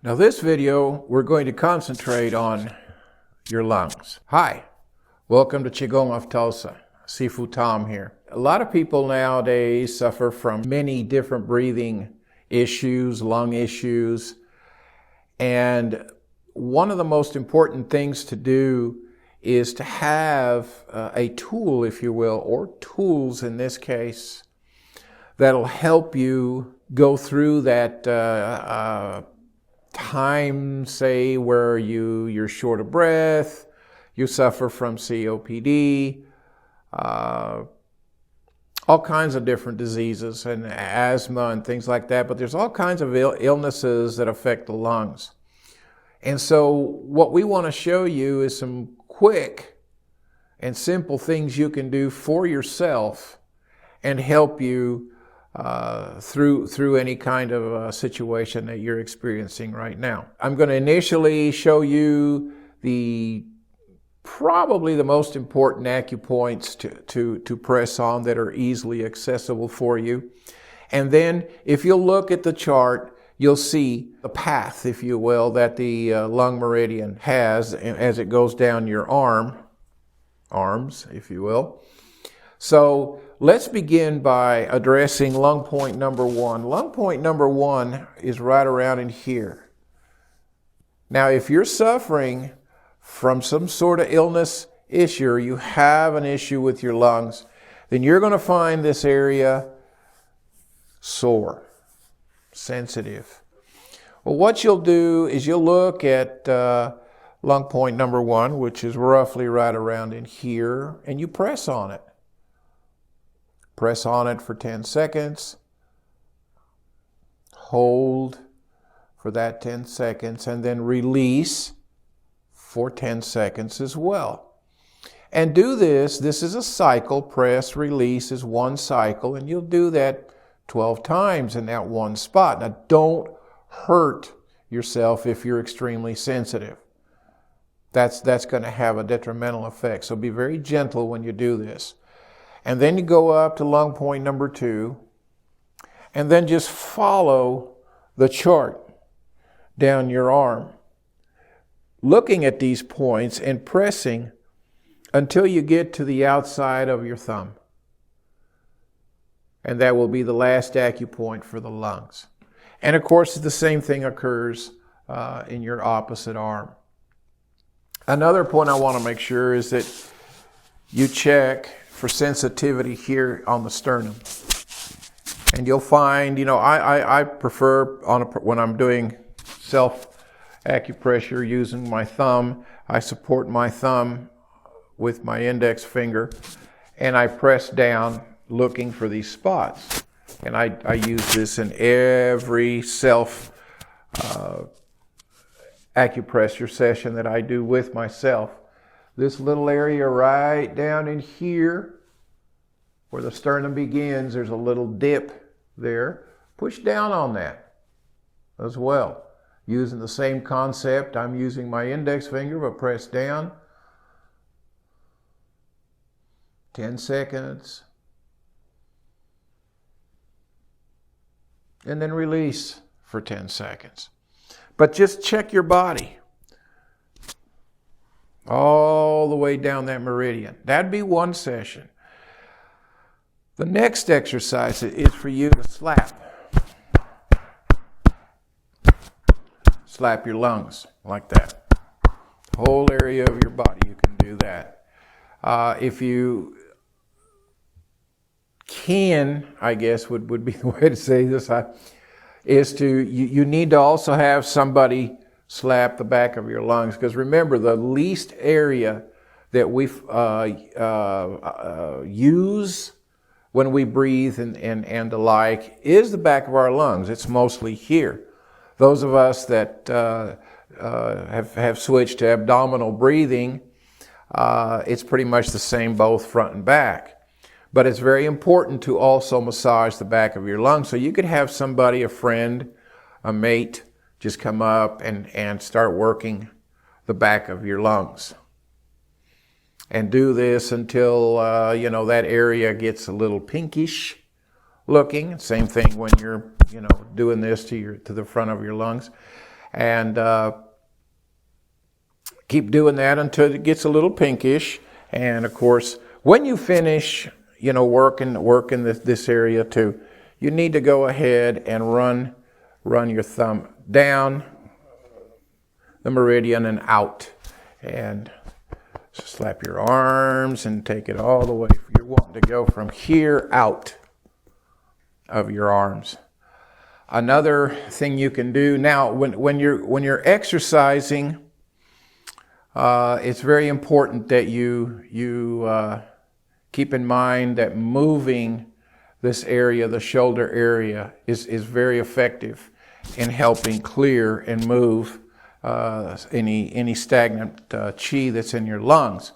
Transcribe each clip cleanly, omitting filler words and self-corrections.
Now this video, we're going to concentrate on your lungs. Hi, welcome to Qigong of Tulsa. Sifu Tom here. A lot of people nowadays suffer from many different breathing issues, lung issues, and one of the most important things to do is to have a tool, if you will, or tools in this case, that'll help you go through that time, say, where you're short of breath, you suffer from COPD, all kinds of different diseases and asthma and things like that, but there's all kinds of illnesses that affect the lungs. And so what we want to show you is some quick and simple things you can do for yourself and help you through any kind of situation that you're experiencing right now. I'm going to initially show you probably the most important acupoints to press on that are easily accessible for you. And then if you'll look at the chart, you'll see the path, if you will, that the lung meridian has as it goes down your arms, if you will. So let's begin by addressing lung point number one. Lung point number one is right around in here. Now, if you're suffering from some sort of illness issue, or you have an issue with your lungs, then you're going to find this area sore, sensitive. Well, what you'll do is you'll look at lung point number one, which is roughly right around in here, and you press on it. Press on it for 10 seconds. Hold for that 10 seconds and then release for 10 seconds as well. And do this is a cycle. Press, release is one cycle, and you'll do that 12 times in that one spot. Now, don't hurt yourself if you're extremely sensitive. That's going to have a detrimental effect. So be very gentle when you do this. And then you go up to lung point number two, and then just follow the chart down your arm, looking at these points and pressing until you get to the outside of your thumb. And that will be the last acupoint for the lungs. And of course, the same thing occurs in your opposite arm. Another point I want to make sure is that you check for sensitivity here on the sternum. And you'll find, I prefer when I'm doing self-acupressure using my thumb, I support my thumb with my index finger, and I press down looking for these spots. And I use this in every acupressure session that I do with myself. This little area right down in here where the sternum begins, there's a little dip there. Push down on that as well. Using the same concept, I'm using my index finger, but press down. 10 seconds. And then release for 10 seconds. But just check your body all the way down that meridian. That'd be one session. The next exercise is for you to slap your lungs like that. Whole area of your body, you can do that. If you can, I guess would be the way to say this, you need to also have somebody slap the back of your lungs, because remember, the least area that we use when we breathe and the like is the back of our lungs. It's mostly here. Those of us that have switched to abdominal breathing, it's pretty much the same both front and back. But it's very important to also massage the back of your lungs. So you could have somebody, a friend, a mate, just come up and start working the back of your lungs. And do this until, that area gets a little pinkish looking. Same thing when you're, doing this to the front of your lungs. And keep doing that until it gets a little pinkish. And of course, when you finish, you know, working this area too, you need to go ahead and run your thumb down the meridian and out. And slap your arms and take it all the way. You're wanting to go from here out of your arms. Another thing you can do now, when you're exercising, it's very important that you keep in mind that moving this area, the shoulder area, is very effective in helping clear and move any stagnant chi that's in your lungs.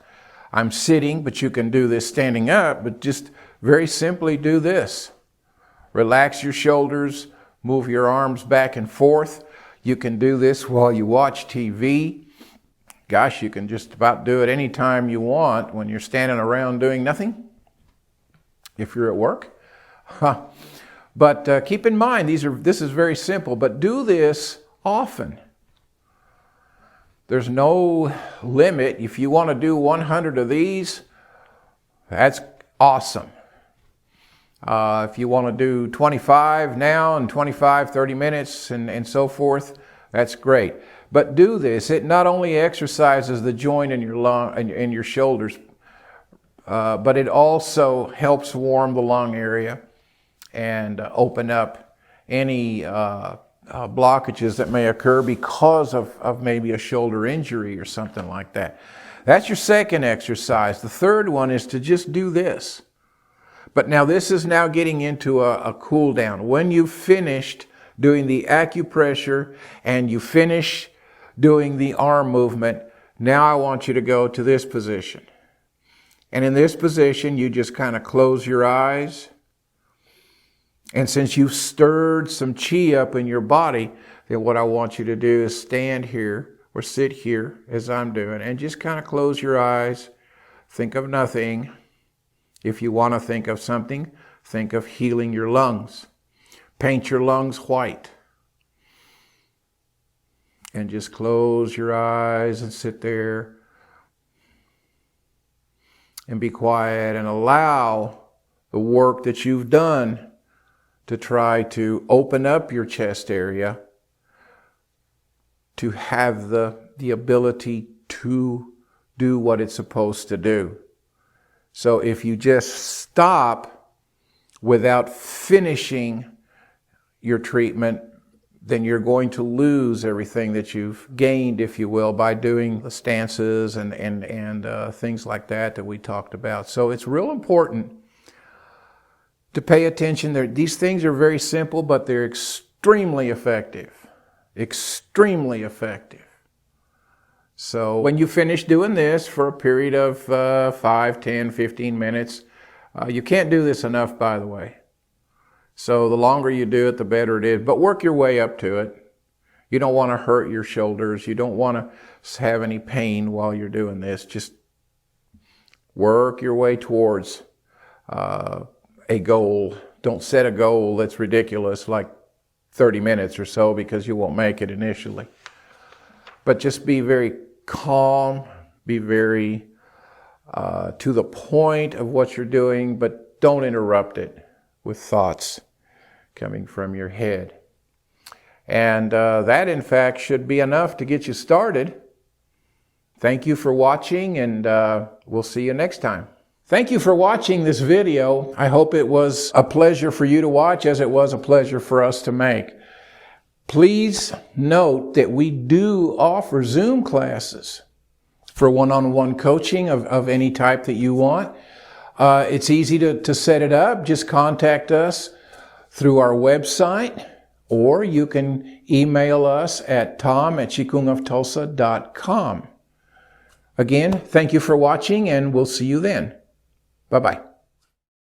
I'm sitting, but you can do this standing up, but just very simply do this. Relax your shoulders, move your arms back and forth. You can do this while you watch TV. Gosh, you can just about do it anytime you want when you're standing around doing nothing, if you're at work. But keep in mind, this is very simple, but do this often. There's no limit. If you want to do 100 of these, that's awesome. If you want to do 25 now and 25, 30 minutes and so forth, that's great. But do this. It not only exercises the joint in your lung and your shoulders, but it also helps warm the lung area and open up any blockages that may occur because of maybe a shoulder injury or something like that. That's your second exercise. The third one is to just do this. But now this is now getting into a cool down. When you've finished doing the acupressure and you finish doing the arm movement, now I want you to go to this position. And in this position, you just kind of close your eyes. And since you've stirred some chi up in your body, then what I want you to do is stand here or sit here as I'm doing and just kind of close your eyes. Think of nothing. If you want to think of something, think of healing your lungs. Paint your lungs white. And just close your eyes and sit there and be quiet and allow the work that you've done to try to open up your chest area to have the ability to do what it's supposed to do. So if you just stop without finishing your treatment, then you're going to lose everything that you've gained, if you will, by doing the stances and things like that we talked about. So it's real important to pay attention. These things are very simple, but they're extremely effective. Extremely effective. So when you finish doing this for a period of 5, 10, 15 minutes, you can't do this enough, by the way. So the longer you do it, the better it is. But work your way up to it. You don't want to hurt your shoulders. You don't want to have any pain while you're doing this. Just work your way towards a goal. Don't set a goal that's ridiculous, like 30 minutes or so, because you won't make it initially. But just be very calm, be very to the point of what you're doing, but don't interrupt it with thoughts coming from your head. And that, in fact, should be enough to get you started. Thank you for watching, and we'll see you next time. Thank you for watching this video. I hope it was a pleasure for you to watch, as it was a pleasure for us to make. Please note that we do offer Zoom classes for one-on-one coaching of any type that you want. It's easy to set it up. Just contact us through our website, or you can email us at tom@qigongoftulsa.com. Again, thank you for watching, and we'll see you then. Bye-bye.